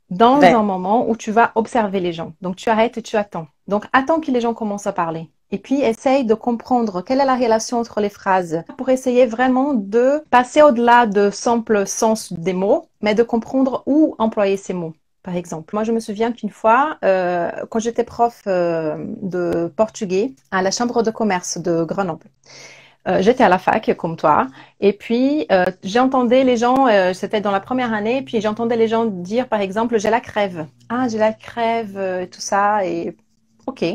dans un moment où tu vas observer les gens. Donc, tu arrêtes et tu attends. Donc, attends que les gens commencent à parler. Et puis, essaye de comprendre quelle est la relation entre les phrases pour essayer vraiment de passer au-delà de simple sens des mots, mais de comprendre où employer ces mots. Par exemple, moi, je me souviens qu'une fois, quand j'étais prof de portugais à la Chambre de commerce de Grenoble, j'étais à la fac comme toi, et puis j'entendais les gens, c'était dans la première année, et puis j'entendais les gens dire, par exemple, j'ai la crève. Ah, j'ai la crève, tout ça, et ok.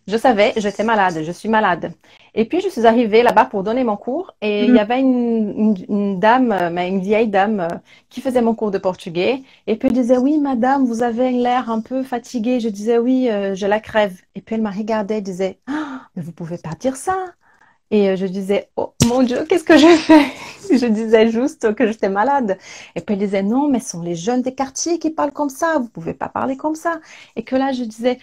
Je savais, j'étais malade, je suis malade. Et puis, je suis arrivée là-bas pour donner mon cours et il y avait une dame, mais une vieille dame qui faisait mon cours de portugais. Et puis, elle disait, oui, madame, vous avez l'air un peu fatiguée. Je disais, oui, je la crève. Et puis, elle m'a regardée, elle disait, ah, mais vous pouvez pas dire ça. Et je disais, oh mon Dieu, qu'est-ce que je fais? Je disais juste que j'étais malade. Et puis, elle disait, non, mais ce sont les jeunes des quartiers qui parlent comme ça. Vous pouvez pas parler comme ça. Et que là, je disais,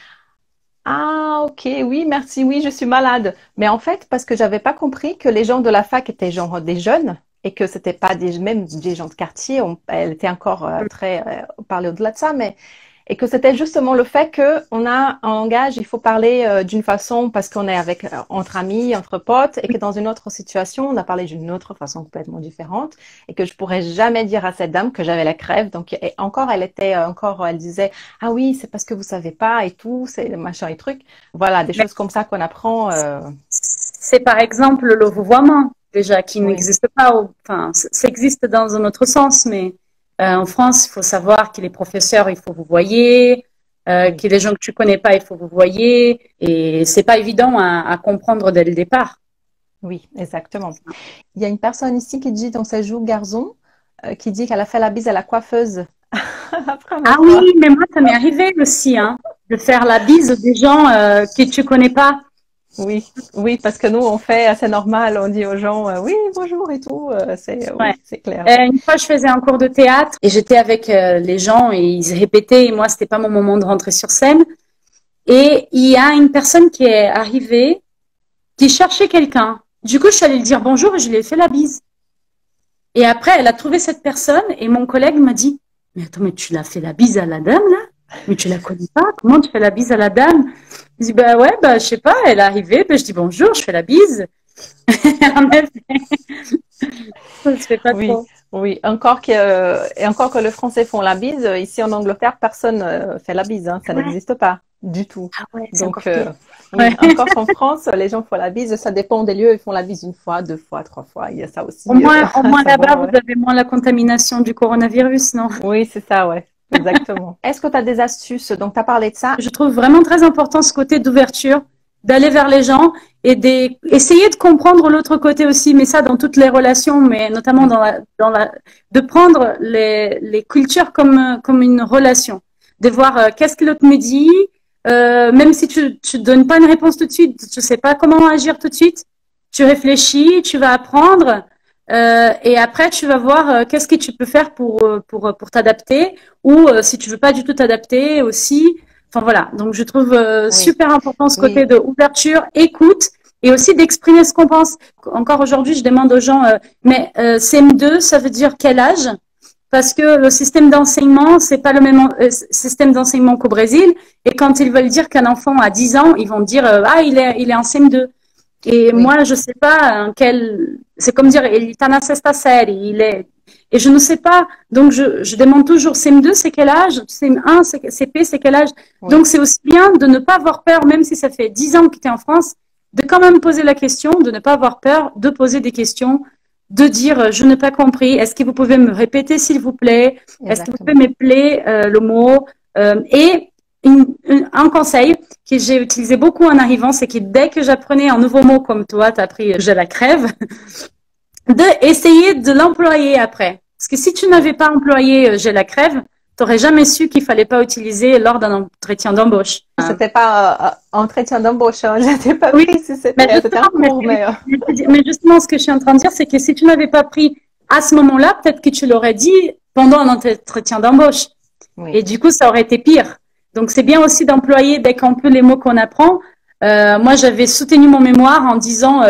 ah, ok, oui, merci, oui, je suis malade. Mais en fait, parce que j'avais pas compris que les gens de la fac étaient genre des jeunes et que c'était pas même des gens de quartier. Elle était encore très parler au-delà de ça, mais et que c'était justement le fait que on a un langage, il faut parler d'une façon parce qu'on est avec entre amis, entre potes, et que dans une autre situation, on a parlé d'une autre façon complètement différente, et que je pourrais jamais dire à cette dame que j'avais la crève. Donc et encore, elle disait ah oui, c'est parce que vous savez pas et tout, c'est machin et truc. Voilà, des choses comme ça qu'on apprend. C'est par exemple le vouvoiement déjà qui n'existe pas. Enfin, ça existe dans un autre sens, mais en France, il faut savoir que les professeurs, il faut vous voyer, que les gens que tu connais pas, il faut vous voyer, et c'est pas évident à comprendre dès le départ. Oui, exactement. Il y a une personne ici qui dit dans ses jours garçon, qui dit qu'elle a fait la bise à la coiffeuse. Ah oui, mais moi, ça m'est arrivé aussi, hein, de faire la bise des gens que tu connais pas. Oui, oui, parce que nous, on fait assez normal, on dit aux gens oui, bonjour et tout, c'est clair. Une fois, je faisais un cours de théâtre et j'étais avec les gens et ils répétaient et moi, c'était pas mon moment de rentrer sur scène. Et il y a une personne qui est arrivée qui cherchait quelqu'un. Du coup, je suis allée lui dire bonjour et je lui ai fait la bise. Et après, elle a trouvé cette personne et mon collègue m'a dit mais attends, mais tu l'as fait la bise à la dame là? Mais tu la connais pas? Comment tu fais la bise à la dame? Je dis, bah ouais, bah, je sais pas, elle est arrivée, bah, je dis bonjour, je fais la bise. Ça se fait pas oui, trop. oui, et encore que les Français font la bise, ici en Angleterre, personne fait la bise, hein, ça n'existe pas du tout. Ah ouais, donc, oui, encore qu'en France, les gens font la bise, ça dépend des lieux, ils font la bise une fois, deux fois, trois fois, il y a ça aussi. Au moins là-bas, vous avez moins la contamination du coronavirus, non? Oui, c'est ça, ouais. Exactement. Est-ce que tu as des astuces? Donc, tu as parlé de ça. Je trouve vraiment très important ce côté d'ouverture, d'aller vers les gens et d'essayer de comprendre l'autre côté aussi, mais ça dans toutes les relations, mais notamment de prendre les cultures comme une relation, de voir qu'est-ce que l'autre me dit, même si tu donnes pas une réponse tout de suite, tu sais pas comment agir tout de suite, tu réfléchis, tu vas apprendre. Et après, tu vas voir qu'est-ce que tu peux faire pour t'adapter ou si tu veux pas du tout t'adapter aussi. Enfin voilà. Donc je trouve Oui, super important ce côté oui, de ouverture, écoute et aussi d'exprimer ce qu'on pense. Encore aujourd'hui, je demande aux gens, mais CM2, ça veut dire quel âge? Parce que le système d'enseignement, c'est pas le même système d'enseignement qu'au Brésil. Et quand ils veulent dire qu'un enfant a 10 ans, ils vont dire ah il est en CM2. Et oui, moi, je sais pas quel. C'est comme dire, il est en sexta série, il est. Et je ne sais pas. Donc, je demande toujours CM2, c'est quel âge? CM1, c'est CP, c'est quel âge? oui, Donc, c'est aussi bien de ne pas avoir peur, même si ça fait 10 ans que tu es en France, de quand même poser la question, de ne pas avoir peur, de poser des questions, de dire, je n'ai pas compris. Est-ce que vous pouvez me répéter, s'il vous plaît? Est-ce que vous pouvez exactement. m'épeler le mot? Et un conseil que j'ai utilisé beaucoup en arrivant, c'est que dès que j'apprenais un nouveau mot comme toi, tu as appris je la crève, d'essayer de l'employer après. Parce que si tu Oui. n'avais pas employé je la crève, tu n'aurais jamais su qu'il fallait pas utiliser lors d'un entretien d'embauche. C'était pas entretien d'embauche, hein. J'étais pas Oui, pris si mais c'était un justement, cours, mais mais justement, ce que je suis en train de dire, c'est que si tu n'avais pas pris à ce moment-là, peut-être que tu l'aurais dit pendant un entretien d'embauche. Et oui, du coup, ça aurait été pire. Donc, c'est bien aussi d'employer dès qu'on peut les mots qu'on apprend. Moi, j'avais soutenu mon mémoire en disant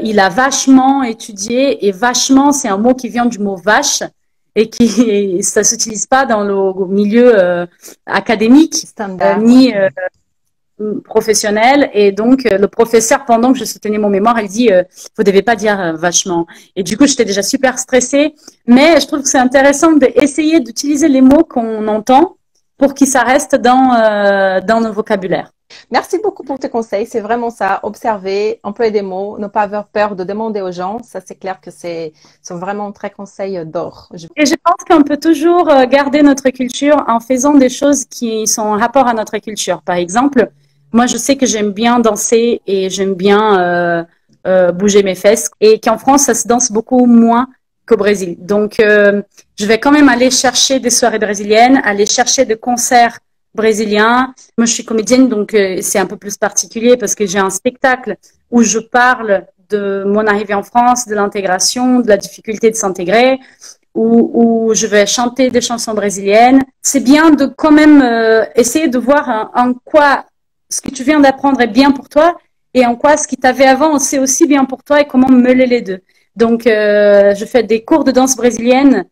il a vachement étudié et vachement, c'est un mot qui vient du mot vache et qui ça s'utilise pas dans le milieu académique standard, oui. ni professionnel. Et donc, le professeur, pendant que je soutenais mon mémoire, il dit vous devez pas dire vachement. Et du coup, j'étais déjà super stressée. Mais je trouve que c'est intéressant d'essayer d'utiliser les mots qu'on entend pour que ça reste dans nos vocabulaires. Merci beaucoup pour tes conseils. C'est vraiment ça. Observer, employer des mots, ne pas avoir peur de demander aux gens. Ça, c'est clair que sont vraiment très conseils d'or. Et je pense qu'on peut toujours garder notre culture en faisant des choses qui sont en rapport à notre culture. Par exemple, moi, je sais que j'aime bien danser et j'aime bien bouger mes fesses et qu'en France, ça se danse beaucoup moins qu'au Brésil. Donc, je vais quand même aller chercher des soirées brésiliennes, aller chercher des concerts brésiliens. Moi, je suis comédienne, donc c'est un peu plus particulier parce que j'ai un spectacle où je parle de mon arrivée en France, de l'intégration, de la difficulté de s'intégrer où je vais chanter des chansons brésiliennes. C'est bien de quand même essayer de voir en quoi ce que tu viens d'apprendre est bien pour toi et en quoi ce qui t'avait avant c'est aussi bien pour toi et comment mêler les deux. Donc, je fais des cours de danse brésilienne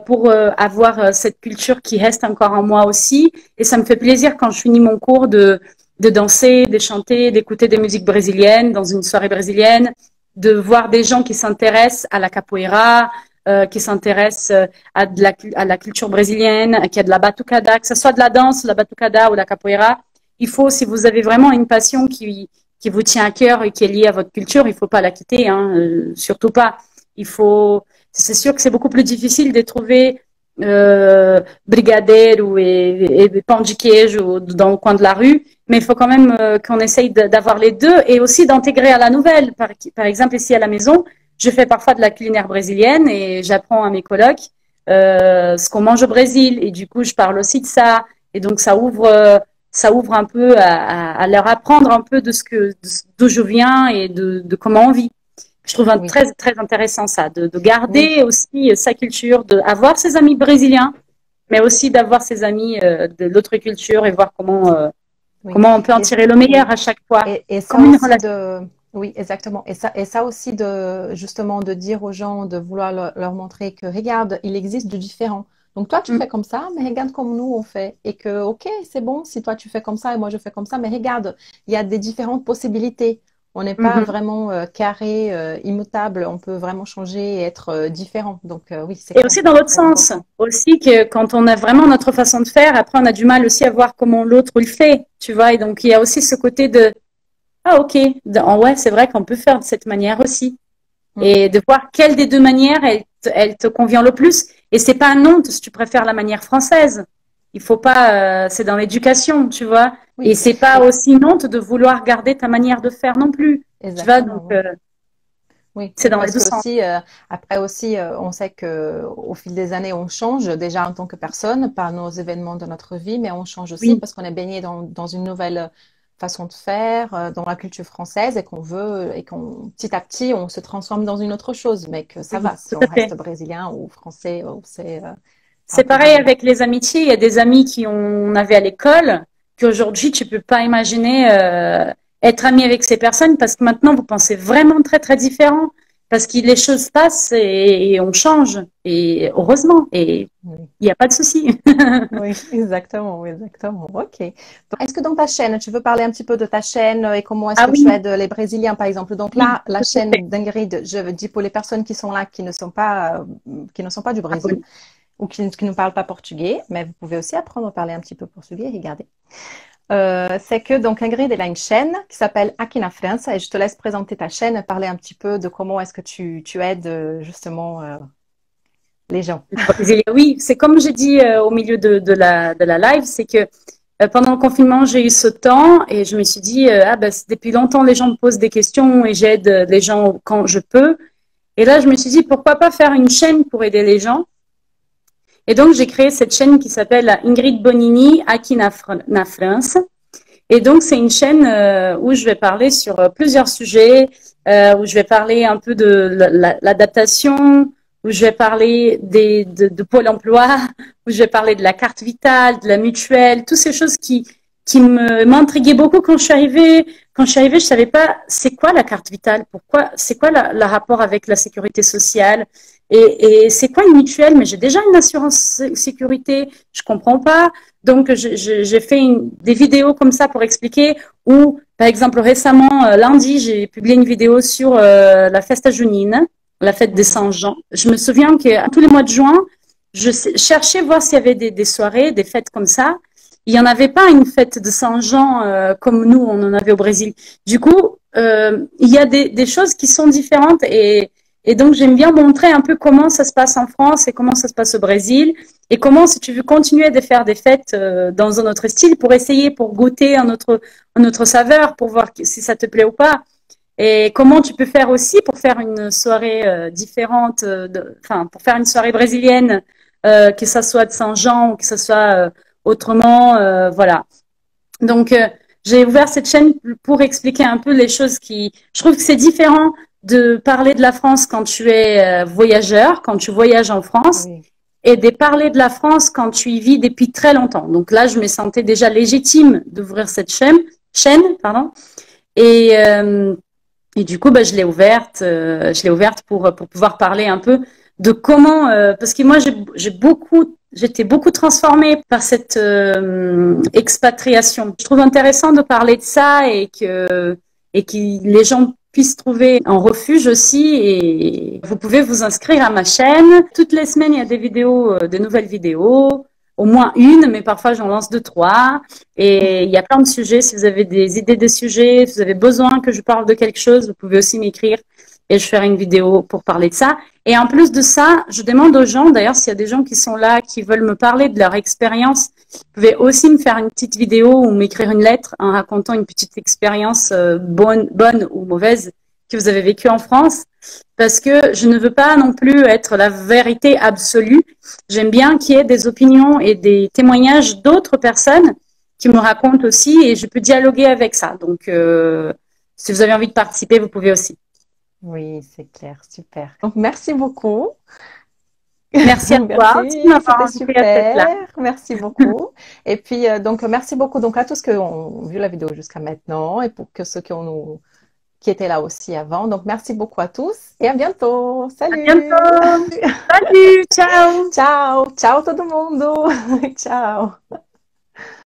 pour avoir cette culture qui reste encore en moi aussi. Et ça me fait plaisir quand je finis mon cours de danser, de chanter, d'écouter des musiques brésiliennes dans une soirée brésilienne, de voir des gens qui s'intéressent à la capoeira, qui s'intéressent à la culture brésilienne, qui a de la batucada, que ce soit de la danse, la batucada ou la capoeira. Il faut, si vous avez vraiment une passion qui vous tient à cœur et qui est liée à votre culture, il faut pas la quitter, hein, surtout pas. Il faut, c'est sûr que c'est beaucoup plus difficile de trouver brigadeiro et pão de queijo dans le coin de la rue, mais il faut quand même qu'on essaye d'avoir les deux et aussi d'intégrer à la nouvelle. Par exemple, ici à la maison, je fais parfois de la culinaire brésilienne et j'apprends à mes colocs ce qu'on mange au Brésil et du coup, je parle aussi de ça et donc ça ouvre un peu à leur apprendre un peu de d'où je viens et de comment on vit. Je trouve Oui, très, très intéressant ça, de oui, garder aussi sa culture, d'avoir ses amis brésiliens, mais aussi d'avoir ses amis de l'autre culture et voir oui. comment on peut en Et, tirer le oui. meilleur à chaque fois, Et ça comme une aussi relation. oui, exactement. Et ça aussi justement, de dire aux gens, de vouloir leur montrer que, regarde, il existe du différent. Donc, toi, tu Mm, fais comme ça, mais regarde comme nous, on fait. Et que, OK, c'est bon, si toi, tu fais comme ça et moi, je fais comme ça, mais regarde, il y a des différentes possibilités. On n'est pas mhm. vraiment carré, immutable. On peut vraiment changer et être différent. Donc, oui, c'est Et clair, aussi ça, dans c'est l'autre très sens, important. aussi que quand on a vraiment notre façon de faire, après on a du mal aussi à voir comment l'autre le fait, tu vois. Et donc il y a aussi ce côté de ah ok, ouais c'est vrai qu'on peut faire de cette manière aussi. Mm. Et de voir quelle des deux manières elle te convient le plus. Et c'est pas un honte si tu préfères la manière française. Il faut pas, c'est dans l'éducation, tu vois. Et Oui, c'est pas et aussi une honte de vouloir garder ta manière de faire non plus. Tu vois, donc exactement, oui. Oui, C'est oui, dans les parce deux que sens. aussi, après aussi, on sait que au fil des années, on change déjà en tant que personne par nos événements de notre vie, mais on change aussi Oui, parce qu'on est baigné dans une nouvelle façon de faire, dans la culture française et qu'on veut, et qu'on, petit à petit, on se transforme dans une autre chose, mais que ça oui, va, si tout on à fait. reste brésilien ou français, c'est C'est pareil intégrable. avec les amitiés. Il y a des amis on avait à l'école qu'aujourd'hui tu peux pas imaginer être ami avec ces personnes parce que maintenant vous pensez vraiment très très différent parce que les choses passent et on change et heureusement et Oui. il n'y a pas de souci. Oui, exactement, oui, exactement. OK. Donc, est-ce que dans ta chaîne, tu veux parler un petit peu de ta chaîne et comment est-ce Ah que tu oui, aides les Brésiliens, par exemple? Donc oui, là, la tout à fait. chaîne d'Ingrid, je dis pour les personnes qui sont là, qui ne sont pas du Ah Brésil oui. ou qui ne parlent pas portugais, mais vous pouvez aussi apprendre à parler un petit peu portugais, regardez. C'est que donc Ingrid, elle a une chaîne qui s'appelle Aqui na França et je te laisse présenter ta chaîne et parler un petit peu de comment est-ce que tu aides justement les gens. Le Brésil, oui, c'est comme j'ai dit au milieu de la live, c'est que pendant le confinement, j'ai eu ce temps et je me suis dit, ah ben, depuis longtemps, les gens me posent des questions et j'aide les gens quand je peux. Et là, je me suis dit, pourquoi pas faire une chaîne pour aider les gens? Et donc, j'ai créé cette chaîne qui s'appelle Ingrid Bonini Aqui na France. Et donc, c'est une chaîne où je vais parler sur plusieurs sujets, où je vais parler un peu de l'adaptation, où je vais parler de Pôle emploi, où je vais parler de la carte vitale, de la mutuelle, toutes ces choses qui m'intriguaient beaucoup quand je suis arrivée. Quand je suis arrivée, je savais pas c'est quoi la carte vitale, pourquoi, c'est quoi le rapport avec la sécurité sociale et c'est quoi une mutuelle, mais j'ai déjà une assurance sécurité, je comprends pas. Donc, j'ai fait des vidéos comme ça pour expliquer ou, par exemple, récemment, lundi, j'ai publié une vidéo sur la festa junina, la fête des Mhm. Saint-Jean. Je me souviens que tous les mois de juin, cherchais voir s'il y avait des soirées, des fêtes comme ça. Il n'y en avait pas une fête de Saint-Jean comme nous, on en avait au Brésil. Du coup, il y a des choses qui sont différentes et donc j'aime bien montrer un peu comment ça se passe en France et comment ça se passe au Brésil. Et comment, si tu veux continuer de faire des fêtes dans un autre style, pour essayer, pour goûter un autre saveur, pour voir si ça te plaît ou pas. Et comment tu peux faire aussi pour faire une soirée différente, enfin, pour faire une soirée brésilienne, que ça soit de Saint-Jean ou que ça soit autrement, voilà. Donc, j'ai ouvert cette chaîne pour expliquer un peu les choses je trouve que c'est différent de parler de la France quand tu es voyageur, quand tu voyages en France, Oui. et de parler de la France quand tu y vis depuis très longtemps. Donc là, je me sentais déjà légitime d'ouvrir cette pardon. Et, euh, et du coup, bah, je l'ai ouverte pour pouvoir parler un peu de comment, parce que moi, j'étais beaucoup transformée par cette expatriation. Je trouve intéressant de parler de ça et que les gens puissent trouver un refuge aussi. Et vous pouvez vous inscrire à ma chaîne. Toutes les semaines, il y a des vidéos, des nouvelles vidéos. Au moins une, mais parfois j'en lance deux, trois. Et il y a plein de sujets. Si vous avez des idées de sujets, si vous avez besoin que je parle de quelque chose, vous pouvez aussi m'écrire et je ferai une vidéo pour parler de ça. Et en plus de ça, je demande aux gens, d'ailleurs, s'il y a des gens qui sont là, qui veulent me parler de leur expérience, vous pouvez aussi me faire une petite vidéo ou m'écrire une lettre en racontant une petite expérience bonne ou mauvaise que vous avez vécue en France. Parce que je ne veux pas non plus être la vérité absolue. J'aime bien qu'il y ait des opinions et des témoignages d'autres personnes qui me racontent aussi et je peux dialoguer avec ça. Donc, si vous avez envie de participer, vous pouvez aussi. Oui, c'est clair, super. Donc, merci beaucoup. Merci à toi aussi de Merci, m'avoir c'était invité à cette super. là. Merci beaucoup. Et puis, donc, merci beaucoup donc, à tous qui ont vu la vidéo jusqu'à maintenant et pour que ceux qui étaient là aussi avant. Donc, merci beaucoup à tous et à bientôt. À Salut! bientôt. Salut, ciao. Ciao! Ciao todo mundo! Ciao!